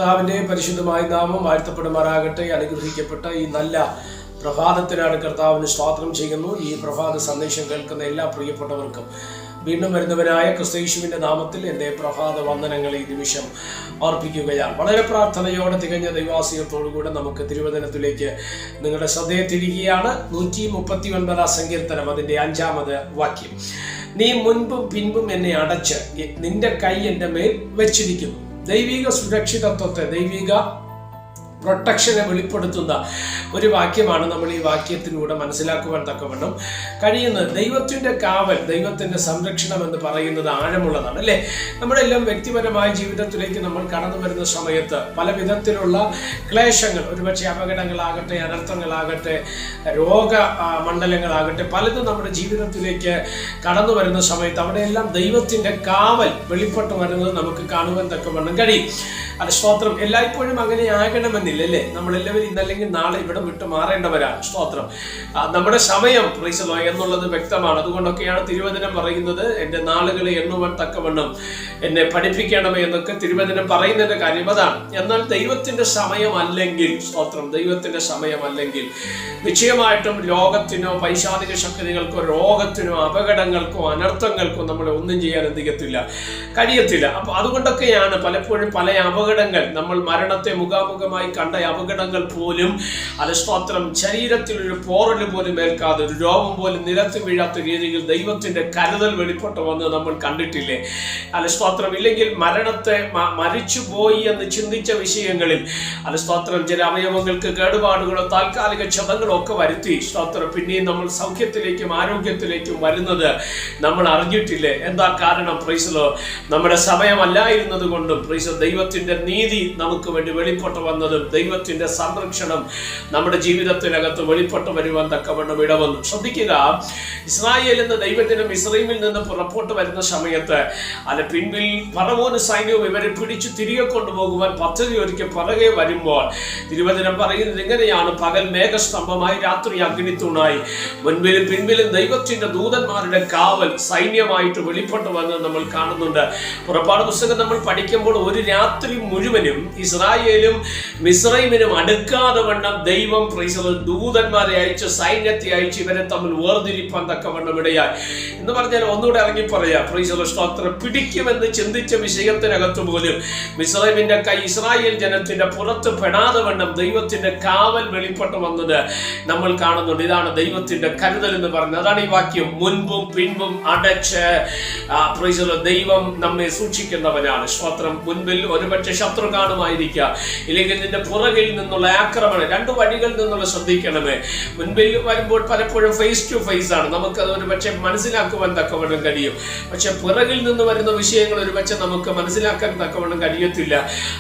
കർത്താവിൻ്റെ പരിശുദ്ധമായ നാമം വാഴ്ത്തപ്പെടുമാറാകട്ടെ. അനുഗ്രഹിക്കപ്പെട്ട ഈ നല്ല പ്രഭാതത്തിനാണ് കർത്താവിന് സ്തോത്രം ചെയ്യുന്നു. ഈ പ്രഭാത സന്ദേശം കേൾക്കുന്ന എല്ലാ പ്രിയപ്പെട്ടവർക്കും വീണ്ടും വരുന്നവനായ ക്രിസ്തുയേശുവിൻ്റെ നാമത്തിൽ എൻ്റെ പ്രഭാത വന്ദനങ്ങൾ ഈ നിമിഷം അർപ്പിക്കുകയാണ്. വളരെ പ്രാർത്ഥനയോടെ തികഞ്ഞ ദൈവാശ്രയത്തോടുകൂടെ നമുക്ക് തിരുവചനത്തിലേക്ക് നിങ്ങളുടെ ശ്രദ്ധയെ തിരിക്കുകയാണ്. 139 സങ്കീർത്തനം അതിൻ്റെ 5-ാമത് വാക്യം. നീ മുൻപും പിൻപും എന്നെ അടച്ച് നിന്റെ കൈ എൻ്റെ മേൽ വെച്ചിരിക്കുന്നു. ദൈവിക സുരക്ഷിതത്വത്തെ, ദൈവിക പ്രൊട്ടക്ഷനെ വെളിപ്പെടുത്തുന്ന ഒരു വാക്യമാണ് നമ്മൾ ഈ വാക്യത്തിലൂടെ മനസ്സിലാക്കുവാൻ തക്കവണ്ണം കഴിയുന്നത്. ദൈവത്തിൻ്റെ കാവൽ, ദൈവത്തിൻ്റെ സംരക്ഷണം എന്ന് പറയുന്നത് ആഴമുള്ളതാണ് അല്ലേ? നമ്മുടെ എല്ലാം വ്യക്തിപരമായ ജീവിതത്തിലേക്ക് നമ്മൾ കടന്നു വരുന്ന സമയത്ത് പല വിധത്തിലുള്ള ക്ലേശങ്ങൾ, ഒരുപക്ഷെ അപകടങ്ങളാകട്ടെ, അനർത്ഥങ്ങളാകട്ടെ, രോഗമണ്ഡലങ്ങളാകട്ടെ, പലതും നമ്മുടെ ജീവിതത്തിലേക്ക് കടന്നു വരുന്ന സമയത്ത് അവിടെയെല്ലാം ദൈവത്തിൻ്റെ കാവൽ വെളിപ്പെട്ടു വരുന്നത് നമുക്ക് കാണുവാൻ തക്കവണ്ണം കഴിയും. അത് സ്തോത്രം. എല്ലായ്പ്പോഴും അങ്ങനെ ആകണമെന്നില്ല അല്ലേ? നമ്മളെല്ലാവരും ഇന്നല്ലെങ്കിൽ നാളെ ഇവിടെ വിട്ടു മാറേണ്ടവരാണ്. സ്തോത്രം. നമ്മുടെ സമയം പ്രീസലോ എന്നുള്ളത് വ്യക്തമാണ്. അതുകൊണ്ടൊക്കെയാണ് തിരുവചനം പറയുന്നത്, എൻ്റെ നാളുകളെ എണ്ണുവാൻ തക്കവണ്ണം എന്നെ പഠിപ്പിക്കണമേ എന്നൊക്കെ തിരുവചനം പറയുന്നതിൻ്റെ കാര്യം അതാണ്. എന്നാൽ ദൈവത്തിൻ്റെ സമയമല്ലെങ്കിൽ, സ്തോത്രം, ദൈവത്തിൻ്റെ സമയമല്ലെങ്കിൽ നിശ്ചയമായിട്ടും ലോകത്തിനോ പൈശാചിക ശക്തികൾക്കോ രോഗത്തിനോ അപകടങ്ങൾക്കോ അനർത്ഥങ്ങൾക്കോ നമ്മളെ ഒന്നും ചെയ്യാൻ കഴിയത്തില്ല. അപ്പൊ അതുകൊണ്ടൊക്കെയാണ് പലപ്പോഴും പല അപകടങ്ങൾ, നമ്മൾ മരണത്തെ മുഖാമുഖമായി കണ്ട അപകടങ്ങൾ പോലും അത് സ്തോത്രം ശരീരത്തിൽ ഒരു പോറൽ പോലും ഏൽക്കാതെ, ഒരു രോഗം പോലും നിലത്ത് വീഴാത്ത രീതിയിൽ ദൈവത്തിന്റെ കരുതൽ വെളിപ്പെട്ടു വന്ന് നമ്മൾ കണ്ടിട്ടില്ലേ? അത് സ്തോത്രം. ഇല്ലെങ്കിൽ മരണത്തെ മരിച്ചുപോയി എന്ന് ചിന്തിച്ച വിഷയങ്ങളിൽ അത് സ്തോത്രം ചില അവയവങ്ങൾക്ക് കേടുപാടുകളോ താൽക്കാലിക ക്ഷതങ്ങളോ ഒക്കെ വരുത്തി സ്തോത്രം പിന്നെയും നമ്മൾ സൗഖ്യത്തിലേക്കും ആരോഗ്യത്തിലേക്കും വരുന്നത് നമ്മൾ അറിഞ്ഞിട്ടില്ലേ? എന്താ കാരണം? പ്രൈസലോ, നമ്മുടെ സമയമല്ലായിരുന്നത് കൊണ്ടും പ്രൈസോ ദൈവത്തിന്റെ നീതി നമുക്ക് വേണ്ടി വെളിപ്പെട്ടു വന്നതും ദൈവത്തിന്റെ സംരക്ഷണം നമ്മുടെ ജീവിതത്തിനകത്ത് വെളിപ്പെട്ടു വരുവാൻ തക്കവണ്ണം ഇടവന്നു. ശ്രദ്ധിക്കുക, ഇസ്രായേൽ എന്ന ദൈവജനം മിസ്രയീമിൽ നിന്ന് പുറപ്പെട്ടു വരുന്ന സമയത്ത് അത് പിൻപിൽ ഫറവോനും സൈന്യവും ഇവരെ പിടിച്ചു തിരികെ കൊണ്ടുപോകുവാൻ പദ്ധതി ഒരുക്കി പുറകെ വരുമ്പോൾ തിരുവചനം പറയുന്നത് എങ്ങനെയാണ്? പകൽ മേഘസ്തംഭമായി, രാത്രി അഗ്നിത്തൂണായി, മുൻപിലും പിൻപിലും ദൈവത്തിന്റെ ദൂതന്മാരുടെ കാവൽ സൈന്യമായിട്ട് വെളിപ്പെട്ടു വന്നത് നമ്മൾ കാണുന്നുണ്ട്. പുറപ്പാട് പുസ്തകം നമ്മൾ പഠിക്കുമ്പോൾ ഒരു രാത്രി മുഴുവനും ഇസ്രായേലും മിസ്രയീമിനും അടുക്കാതെ വണ്ണം ദൈവം ദൂതന്മാരെ അയച്ച്, സൈന്യത്തെ അയച്ച് ഇവരെ തമ്മിൽ വേർതിരിപ്പാൻ തക്കവണ്ണം ഇടയായി എന്ന് പറഞ്ഞാൽ ഒന്നുകൂടെ ഇറങ്ങി പറയാം. സ്തോത്രം. പിടിക്കുമെന്ന് ചിന്തിച്ച വിഷയത്തിനകത്ത് പോലും മിസ്രയീമിന്റെ കൈ ഇസ്രായേൽ ജനത്തിന്റെ പുറത്ത് പെടാതെ വണ്ണം ദൈവത്തിന്റെ കാവൽ വെളിപ്പെട്ടു വന്നത് നമ്മൾ കാണുന്നുണ്ട്. ഇതാണ് ദൈവത്തിന്റെ കരുതൽ എന്ന് പറയുന്നത്. അതാണ് ഈ വാക്യം. മുൻപും പിൻപും അടച്ച് ദൈവം നമ്മെ സൂക്ഷിക്കുന്നവനാണ്. സ്തോത്രം. മുൻപിൽ ഒരുപക്ഷെ ശത്രു കാണുമായിരിക്കാം, ഇല്ലെങ്കിൽ നിന്റെ പുറകിൽ നിന്നുള്ള ആക്രമണം, രണ്ടു വഴികളിൽ നിന്നുള്ള ശ്രദ്ധിക്കണമേ. മുൻപിൽ വരുമ്പോൾ പലപ്പോഴും ഫേസ് ടു ഫേസ് ആണ്, നമുക്കത് ഒരുപക്ഷെ മനസ്സിലാക്കുവാൻ തക്കവണ്ണം കഴിയും. പക്ഷെ പുറകിൽ നിന്ന് വരുന്ന വിഷയങ്ങൾ ഒരുപക്ഷെ നമുക്ക് മനസ്സിലാക്കാൻ തക്കവണ്ണം കഴിയത്തില്ല.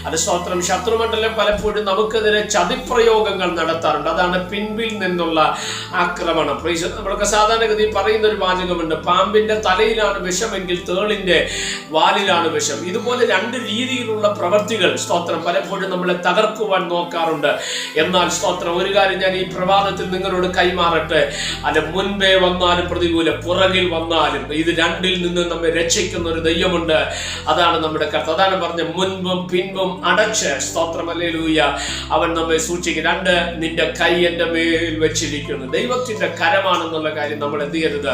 അത് സ്തോത്രം. ശത്രുമണ്ഡലം പലപ്പോഴും നമുക്കെതിരെ ചതിപ്രയോഗങ്ങൾ നടത്താറുണ്ട്. അതാണ് പിൻപിൽ നിന്നുള്ള ആക്രമണം. നമ്മളൊക്കെ സാധാരണഗതി പറയുന്ന ഒരു വാചകമുണ്ട്, പാമ്പിന്റെ തലയിലാണ് വിഷമെങ്കിൽ തേളിന്റെ വാലിലാണ് വിഷം. ഇതുപോലെ രണ്ട് രീതിയിലുള്ള പ്രവൃത്തികൾ സ്തോത്രം പലപ്പോഴും നമ്മളെ തകർക്കുവാൻ നോക്കാറുണ്ട്. എന്നാൽ സ്തോത്രം, ഒരു കാര്യം ഞാൻ ഈ പ്രഭാതത്തിൽ നിങ്ങളോട് കൈമാറട്ടെ. അത് മുൻപേ വന്നാലും പ്രതികൂലം, പുറകിൽ വന്നാലും ഇത് രണ്ടിൽ നിന്ന് നമ്മെ രക്ഷിക്കുന്ന ഒരു ദൈവമുണ്ട്. അതാണ് നമ്മുടെ കർത്താവ്. അതാണ് പറഞ്ഞ മുൻപും പിൻപും അടച്ച് സ്തോത്രം, ഹല്ലേലൂയ, അവൻ നമ്മെ സൂക്ഷിക്കും. രണ്ട്, നിന്റെ കൈ എൻ്റെ മേൽ വെച്ചിരിക്കുന്നു. ദൈവത്തിന്റെ കരമാണെന്നുള്ള കാര്യം നമ്മൾ എന്ത് ചെയ്യരുത്?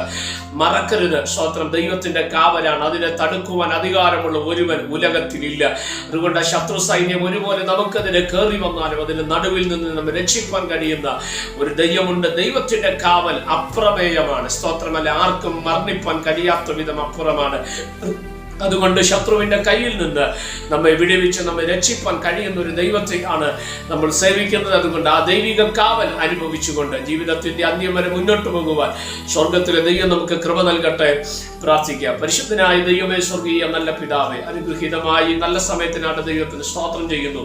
മറക്കരുത്. സ്തോത്രം. ദൈവത്തിന്റെ കാവലാണ്. അതിനെ തടുക്കുവാൻ അധികാരമുള്ള ഒരുവൻ ഉലകത്തിലില്ല. അതുകൊണ്ട് ശത്രു സൈന്യം ഒരുപോലെ നമുക്കതിനെ കയറി വന്നാലും അതിന് നടുവിൽ നിന്ന് നമ്മെ രക്ഷിക്കാൻ കഴിയുന്ന ഒരു ദൈവമുണ്ട്. ദൈവത്തിന്റെ കാവൽ അപ്രമേയമാണ്. സ്തോത്രമല്ല, ആർക്കും വർണ്ണിപ്പാൻ കഴിയാത്ത വിധം അപ്പുറമാണ്. അതുകൊണ്ട് ശത്രുവിന്റെ കയ്യിൽ നിന്ന് നമ്മെ വിടുവിച്ച് നമ്മെ രക്ഷിപ്പാൻ കഴിയുന്ന ഒരു ദൈവത്തെയാണ് നമ്മൾ സേവിക്കുന്നത്. അതുകൊണ്ട് ആ ദൈവിക കാവൽ അനുഭവിച്ചുകൊണ്ട് ജീവിതത്തിന്റെ അന്ത്യം വരെ മുന്നോട്ട് പോകുവാൻ സ്വർഗത്തിലെ ദൈവം നമുക്ക് കൃപ നൽകട്ടെ. പ്രാർത്ഥിക്കാം. പരിശുദ്ധനായ ദൈവമേ, സ്വർഗീയ നല്ല പിതാവേ, അനുഗ്രഹീതമായി നല്ല സമയത്തിനാണ് ദൈവത്തിന് സ്തോത്രം ചെയ്യുന്നു.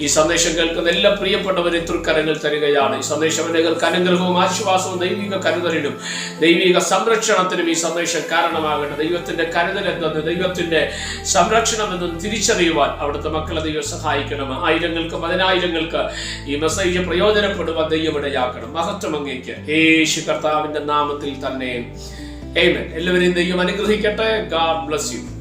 ഈ സന്ദേശം കേൾക്കുന്ന എല്ലാ പ്രിയപ്പെട്ടവരെ തൃക്കരങ്ങൾ തരികയാണ്. ഈ സന്ദേശം നിങ്ങൾക്ക് അനുഗ്രഹവും ആശ്വാസവും ദൈവിക കരുതലിനും ദൈവിക സംരക്ഷണത്തിനും ഈ സന്ദേശം കാരണമാകട്ടെ. ദൈവത്തിന്റെ കരുതൽ എന്തെന്ന്, ദൈവത്തിന്റെ സംരക്ഷണം എന്നും തിരിച്ചറിയുവാൻ അവിടുത്തെ മക്കളെ ദൈവം സഹായിക്കണം. ആയിരങ്ങൾക്ക് പതിനായിരങ്ങൾക്ക് ഈ മെസ്സേജ് പ്രയോജനപ്പെടുവാൻ ദൈവം ഇടയാക്കണം. മഹത്വം അങ്ങേക്ക് യേശു കർത്താവിന്റെ നാമത്തിൽ തന്നെ. ആമേൻ. എല്ലാവരെയും ദൈവം അനുഗ്രഹിക്കട്ടെ. God bless you.